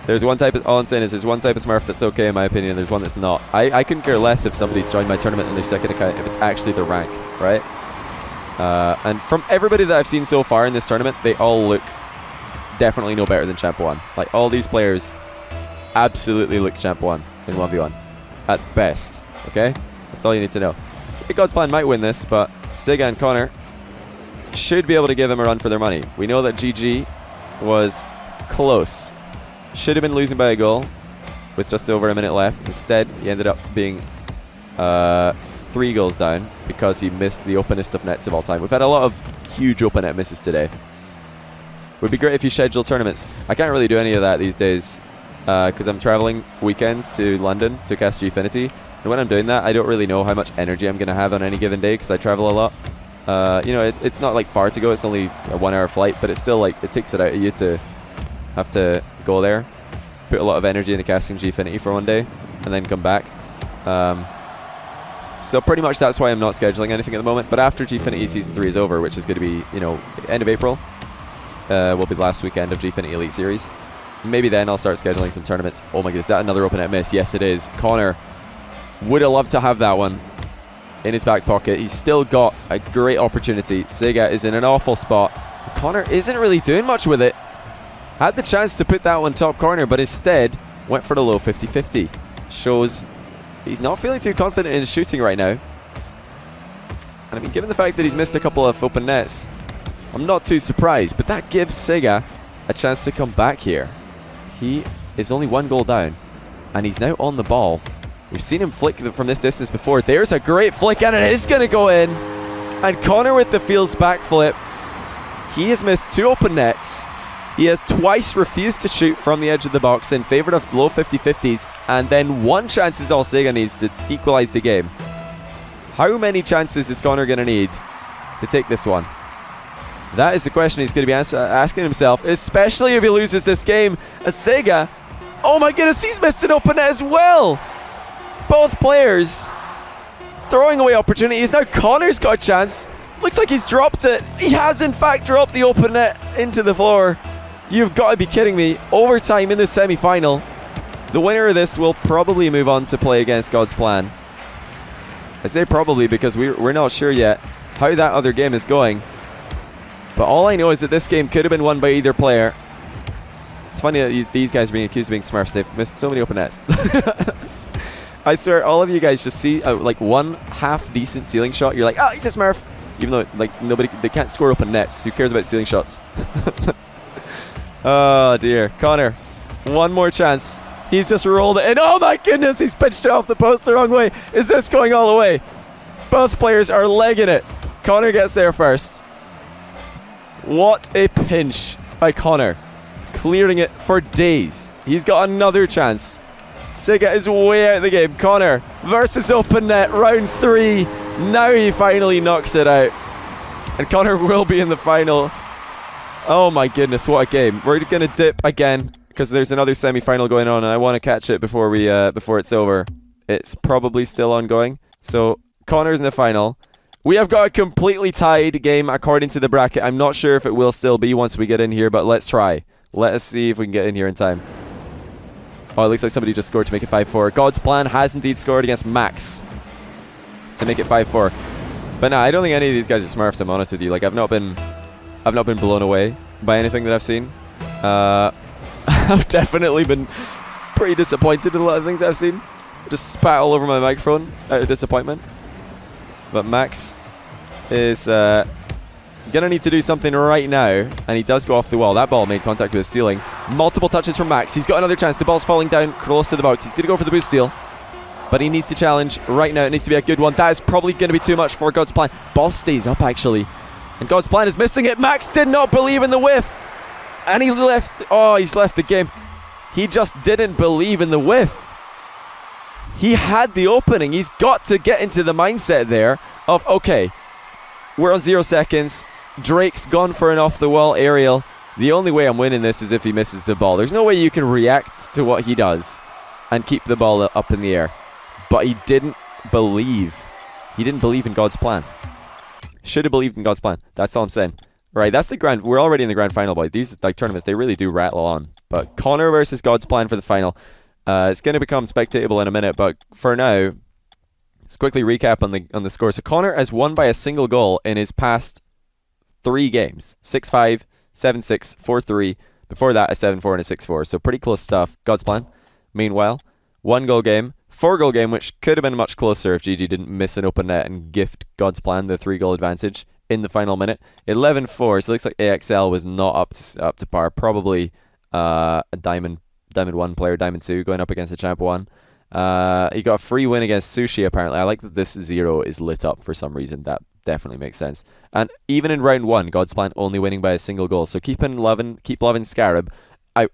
there's one type of, all I'm saying is there's one type of Smurf that's okay in my opinion, and there's one that's not. I couldn't care less if somebody's joined my tournament in their second account if it's actually their rank, right? And from everybody that I've seen so far in this tournament, they all look definitely no better than Champ 1. Like, all these players absolutely look Champ 1 in 1v1 at best, okay? That's all you need to know. God's Plan might win this, but Siga and Connor should be able to give him a run for their money. We know that GG was close. Should have been losing by a goal with just over a minute left. Instead, he ended up being 3 goals down because he missed the openest of nets of all time. We've had a lot of huge open net misses today. Would be great if you schedule tournaments. I can't really do any of that these days because I'm traveling weekends to London to cast Gfinity. And when I'm doing that, I don't really know how much energy I'm going to have on any given day because I travel a lot. It's not like far to go. It's only a 1-hour flight, but it's still like it takes it out of you to have to go there, put a lot of energy into casting Gfinity for one day, and then come back. So pretty much that's why I'm not scheduling anything at the moment. But after Gfinity Season 3 is over, which is going to be, end of April, will be the last weekend of Gfinity Elite Series. Maybe then I'll start scheduling some tournaments. Oh my goodness, is that another open net miss? Yes, it is. Connor would have loved to have that one in his back pocket. He's still got a great opportunity. Sega is in an awful spot. Connor isn't really doing much with it. Had the chance to put that one top corner, but instead went for the low 50-50. Shows he's not feeling too confident in his shooting right now. And I mean, given the fact that he's missed a couple of open nets, I'm not too surprised. But that gives Sega a chance to come back here. He is only 1 goal down, and he's now on the ball. We've seen him flick from this distance before. There's a great flick, and it is going to go in. And Connor with the Fields backflip. He has missed 2 open nets. He has twice refused to shoot from the edge of the box in favor of low 50-50s, and then 1 chance is all Sega needs to equalize the game. How many chances is Connor going to need to take this one? That is the question he's going to be asking himself, especially if he loses this game. As Sega, oh my goodness, he's missed an open net as well. Both players throwing away opportunities. Now Connor's got a chance Looks like he's dropped it. He has in fact dropped the open net into the floor. You've got to be kidding me. Overtime in the semi-final. The winner of this will probably move on to play against God's Plan. I say probably because we're not sure yet how that other game is going. But all I know is that this game could have been won by either player. It's funny that these guys are being accused of being smurfs. They've missed so many open nets. I swear, all of you guys just see like one half-decent ceiling shot. You're like, oh, he's a smurf. Even though like they can't score open nets. Who cares about ceiling shots? Oh dear. Connor, one more chance. He's just rolled it in. Oh my goodness, he's pitched it off the post the wrong way. Is this going all the way? Both players are legging it. Connor gets there first. What a pinch by Connor. Clearing it for days. He's got another chance. Siga is way out of the game. Connor versus open net, round 3. Now he finally knocks it out. And Connor will be in the final. Oh my goodness, what a game. We're going to dip again because there's another semi-final going on and I want to catch it before it's over. It's probably still ongoing. So Connor's in the final. We have got a completely tied game according to the bracket. I'm not sure if it will still be once we get in here, but let's try. Let us see if we can get in here in time. Oh, it looks like somebody just scored to make it 5-4. God's Plan has indeed scored against Max to make it 5-4. But no, I don't think any of these guys are smurfs, I'm honest with you. Like, I've not been blown away by anything that I've seen. I've definitely been pretty disappointed in a lot of things I've seen. Just spat all over my microphone out of disappointment. But Max is gonna need to do something right now, and he does go off the wall. That ball made contact with the ceiling. Multiple touches from Max. He's got another chance. The ball's falling down close to the box. He's gonna go for the boost steal, but he needs to challenge right now. It needs to be a good one. That is probably gonna be too much for God's Plan. Ball stays up actually, and God's Plan is missing it. Max did not believe in the whiff, and he left. Oh, he's left the game. He just didn't believe in the whiff. He had the opening. He's got to get into the mindset there of, okay, we're on 0 seconds. Drake's gone for an off-the-wall aerial. The only way I'm winning this is if he misses the ball. There's no way you can react to what he does and keep the ball up in the air. But he didn't believe. He didn't believe in God's Plan. Should have believed in God's Plan. That's all I'm saying. Right, that's the grand. We're already in the grand final, boy. These like tournaments, they really do rattle on. But Connor versus God's Plan for the final. It's going to become spectatable in a minute, but for now, let's quickly recap on the score. So Connor has won by a single goal in his past 3 games. 6-5, 7-6, 4-3. Before that, a 7-4 and a 6-4. So pretty close stuff. God's Plan, meanwhile, 1-goal game, 4-goal game, which could have been much closer if GG didn't miss an open net and gift God's Plan the 3-goal advantage in the final minute. 11-4, so it looks like AXL was not up to par. Probably a Diamond 1 player, Diamond 2, going up against a Champ 1. He got a free win against Sushi, apparently. I like that this 0 is lit up for some reason. That definitely makes sense. And even in round 1, God's Plan only winning by a single goal. So keep loving Scarab. I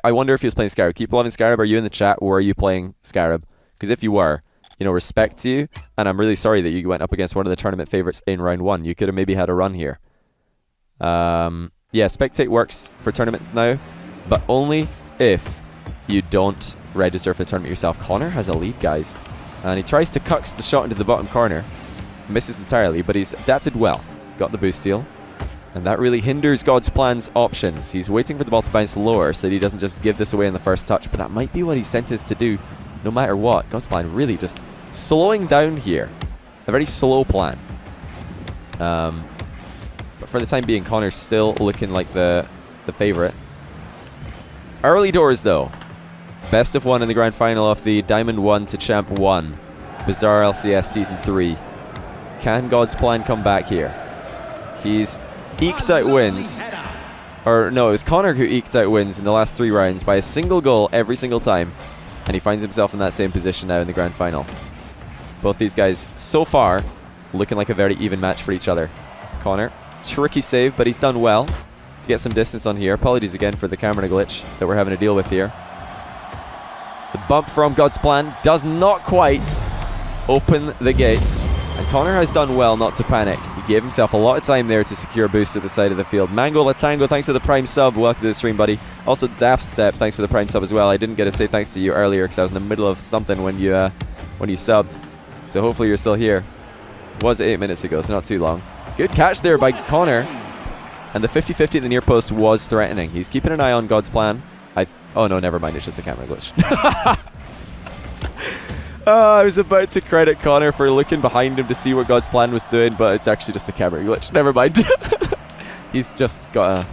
wonder if he was playing Scarab. Keep loving Scarab. Are you in the chat, or are you playing Scarab? Because if you were, respect to you. And I'm really sorry that you went up against one of the tournament favorites in round 1. You could have maybe had a run here. Yeah, spectate works for tournaments now, but only if you don't register for the tournament yourself. Connor has a lead, guys, and he tries to cucks the shot into the bottom corner. Misses entirely, but he's adapted well. Got the boost steal, and that really hinders God's Plan's options. He's waiting for the ball to bounce lower so that he doesn't just give this away in the first touch, but that might be what he's sentenced to do no matter what. God's Plan really just slowing down here. A very slow plan. But for the time being, Connor's still looking like the favorite. Early doors, though. Best of 1 in the grand final of the Diamond 1 to Champ 1 BizarreLCS Season 3. Can God's Plan come back here? He's eked out wins. Or no, it was Connor who eked out wins in the last 3 rounds by a single goal every single time. And he finds himself in that same position now in the grand final. Both these guys, so far, looking like a very even match for each other. Connor, tricky save, but he's done well to get some distance on here. Apologies again for the camera glitch that we're having to deal with here. The bump from God's Plan does not quite open the gates. And Connor has done well not to panic. He gave himself a lot of time there to secure a boost at the side of the field. Mango Latango, thanks for the Prime sub. Welcome to the stream, buddy. Also, Daft Step, thanks for the Prime sub as well. I didn't get to say thanks to you earlier because I was in the middle of something when you subbed. So hopefully you're still here. It was 8 minutes ago, so not too long. Good catch there by Connor. And the 50-50 at the near post was threatening. He's keeping an eye on God's plan. Oh no, never mind. It's just a camera glitch. I was about to credit Connor for looking behind him to see what God's plan was doing, but it's actually just a camera glitch. Never mind. He's just got a...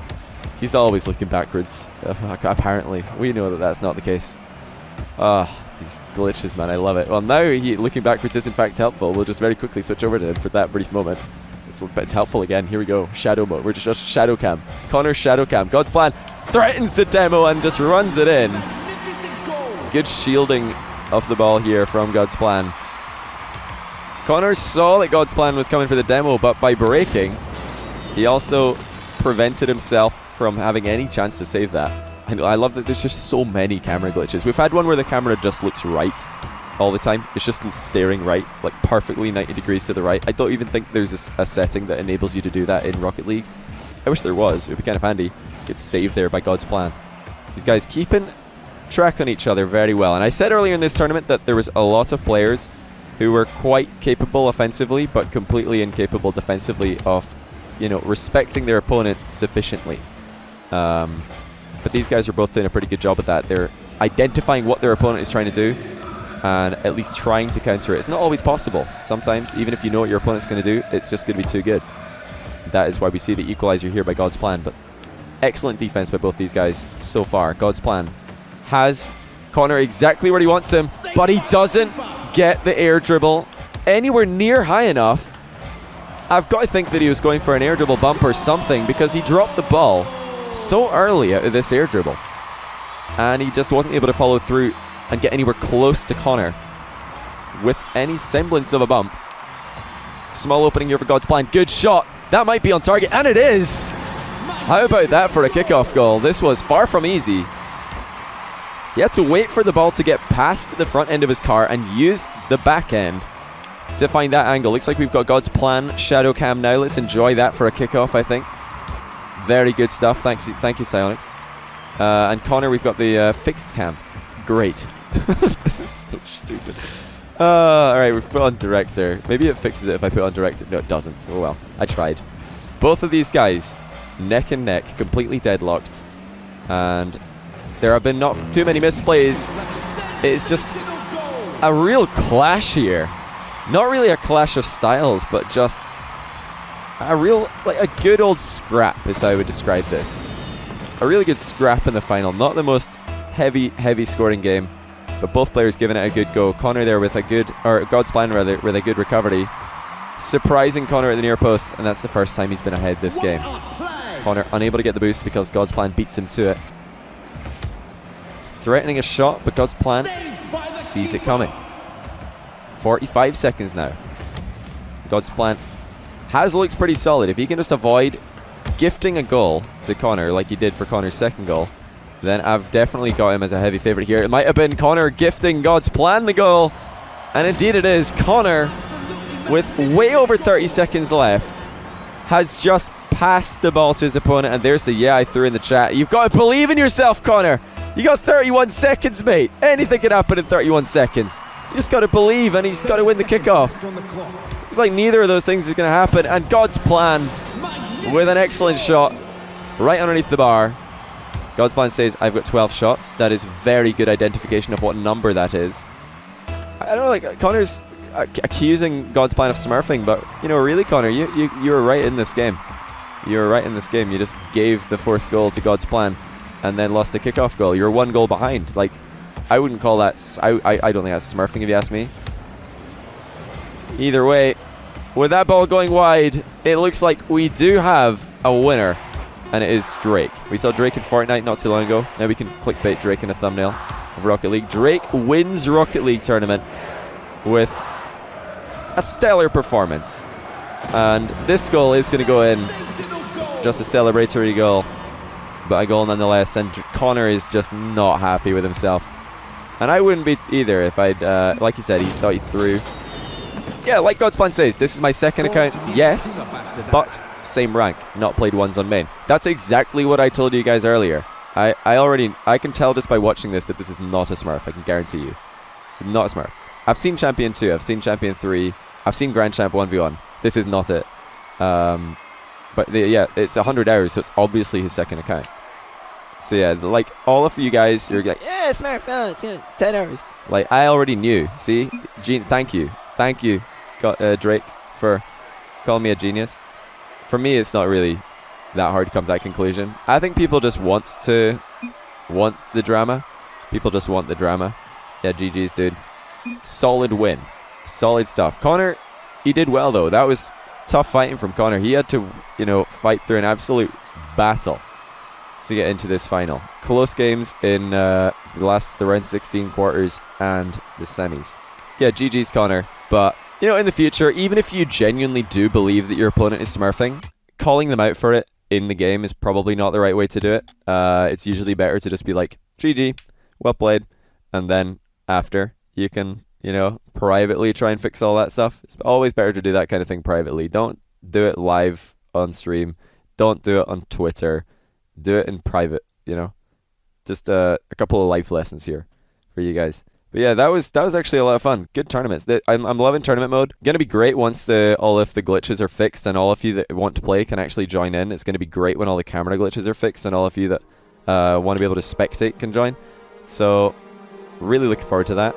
He's always looking backwards, apparently. We know that that's not the case. These glitches, man. I love it. Well, now looking backwards is in fact helpful. We'll just very quickly switch over to him for that brief moment. It's helpful again. Here we go. Shadow mode. We're just shadow cam. Connor's shadow cam. God's plan threatens the demo and just runs it in. Good shielding of the ball here from God's plan. Connor saw that God's plan was coming for the demo, but by braking, he also prevented himself from having any chance to save that. I love that there's just so many camera glitches. We've had one where the camera just looks right all the time. It's just staring right, like perfectly 90 degrees to the right. I don't even think there's a setting that enables you to do that in Rocket League. I wish there was. It would be kind of handy. Gets saved there by God's plan. These guys keeping track on each other very well. And I said earlier in this tournament that there was a lot of players who were quite capable offensively, but completely incapable defensively of, respecting their opponent sufficiently. But these guys are both doing a pretty good job at that. They're identifying what their opponent is trying to do and at least trying to counter it. It's not always possible. Sometimes, even if you know what your opponent's going to do, it's just going to be too good. That is why we see the equalizer here by God's plan. But excellent defense by both these guys so far. God's plan has Connor exactly where he wants him, but he doesn't get the air dribble anywhere near high enough. I've got to think that he was going for an air dribble bump or something, because he dropped the ball so early out of this air dribble. And he just wasn't able to follow through and get anywhere close to Connor with any semblance of a bump. Small opening here for God's plan. Good shot. That might be on target, and it is. How about that for a kickoff goal? This was far from easy. He had to wait for the ball to get past the front end of his car and use the back end to find that angle. Looks like we've got God's plan shadow cam now. Let's enjoy that for a kickoff, I think. Very good stuff. Thank you, Psyonix. And Connor, we've got the fixed cam. Great. This is so stupid. Alright, we've put on director. Maybe it fixes it if I put on director. No, it doesn't. Oh well. I tried. Both of these guys, neck and neck, completely deadlocked. And there have been not too many misplays. It's just a real clash here. Not really a clash of styles, but just a real, a good old scrap is how I would describe this. A really good scrap in the final. Not the most heavy scoring game, but both players giving it a good go. Connor there with a good, or God's plan rather, with a good recovery. Surprising Connor at the near post, and that's the first time he's been ahead this game. Connor unable to get the boost because God's plan beats him to it. Threatening a shot, but God's plan sees it coming. 45 seconds now. God's plan looks pretty solid. If he can just avoid gifting a goal to Connor like he did for Connor's second goal, then I've definitely got him as a heavy favourite here. It might have been Connor gifting God's plan the goal, and indeed it is. Connor, with way over 30 seconds left, has just passed the ball to his opponent, and there's the I threw in the chat. You've got to believe in yourself, Connor. You got 31 seconds, mate. Anything can happen in 31 seconds. You just got to believe, and he's got to win the kickoff. It's like neither of those things is going to happen, and God's plan with an excellent shot right underneath the bar. God's plan says, I've got 12 shots. That is very good identification of what number that is. I don't know, Connor's accusing God's plan of smurfing, but, really, Connor, you were right in this game. You were right in this game. You just gave the fourth goal to God's plan and then lost a kickoff goal. You're one goal behind. I wouldn't call that... I don't think that's smurfing, if you ask me. Either way, with that ball going wide, it looks like we do have a winner, and it is Drake. We saw Drake in Fortnite not too long ago. Now we can clickbait Drake in a thumbnail of Rocket League. Drake wins Rocket League tournament with a stellar performance. And this goal is going to go in. Just a celebratory goal, but a goal nonetheless. And Connor is just not happy with himself. And I wouldn't be either if I'd, like he said, he thought he threw. Yeah, like God's plan says, this is my second account, yes, but same rank, not played ones on main. That's exactly what I told you guys earlier. I can tell just by watching this that this is not a smurf, I can guarantee you. Not a smurf. I've seen Champion 2, I've seen Champion 3, I've seen Grand Champ 1v1. This is not it. But yeah, it's 100 hours, so it's obviously his second account. So yeah, like all of you guys, you're like, yeah, it's smartphone, it's 10 hours. Like I already knew. See, thank you, Drake, for calling me a genius. For me, it's not really that hard to come to that conclusion. I think people just want the drama. People just want the drama. Yeah, GG's, dude. Solid win. Solid stuff. Connor, he did well, though. That was tough fighting from Connor. He had to, fight through an absolute battle to get into this final. Close games in the round 16 quarters and the semis. Yeah, GG's, Connor. But, in the future, even if you genuinely do believe that your opponent is smurfing, calling them out for it in the game is probably not the right way to do it. It's usually better to just be like, GG, well played, and then after you can, privately try and fix all that stuff. It's always better to do that kind of thing privately. Don't do it live on stream. Don't do it on Twitter. Do it in private, Just a couple of life lessons here for you guys. But yeah, that was actually a lot of fun. Good tournaments. I'm loving tournament mode. Gonna be great once all of the glitches are fixed and all of you that want to play can actually join in. It's gonna be great when all the camera glitches are fixed and all of you that want to be able to spectate can join. So really looking forward to that.